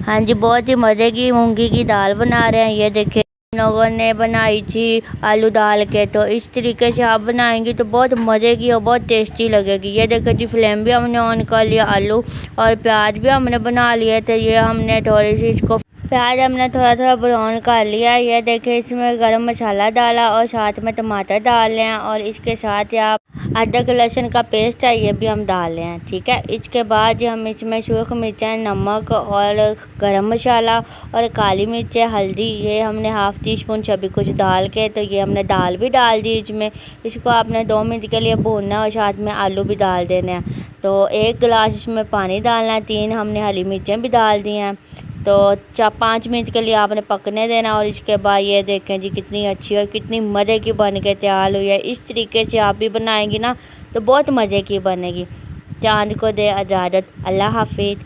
हाँ जी, बहुत ही मज़े की मूंगी की दाल बना रहे हैं। ये देखिए हम लोगों ने बनाई थी आलू डाल के, तो इस तरीके से आप बनाएंगी तो बहुत मज़े की और बहुत टेस्टी लगेगी। ये देखिए जी, फ्लेम भी हमने ऑन कर लिया। आलू और प्याज भी हमने बना लिए थे। ये हमने थोड़ी सी इसको प्याज हमने थोड़ा थोड़ा ब्राउन कर लिया। ये देखिए इसमें गरम मसाला डाला और साथ में टमाटर डाल लें, और इसके साथ ही आप अदरक लहसुन का पेस्ट है ये भी हम डाल लें, ठीक है। इसके बाद हम इसमें सूख मिर्चें, नमक और गरम मसाला और काली मिर्चें, हल्दी, ये हमने हाफ़ टी स्पून सभी कुछ डाल के, तो ये हमने दाल भी डाल दी इसमें। इसको आपने 2 मिनट के लिए भूनना और साथ में आलू भी डाल देने हैं। तो 1 गिलास इसमें पानी डालना है। 3 हमने हरी मिर्चें भी डाल दी हैं। तो 4-5 मिनट के लिए आपने पकने देना, और इसके बाद ये देखें जी कितनी अच्छी और कितनी मज़े की बन के तैयार हुई है। इस तरीके से आप भी बनाएंगी ना तो बहुत मज़े की बनेगी। चाँद को दे इजाज़त। अल्लाह हाफिज़।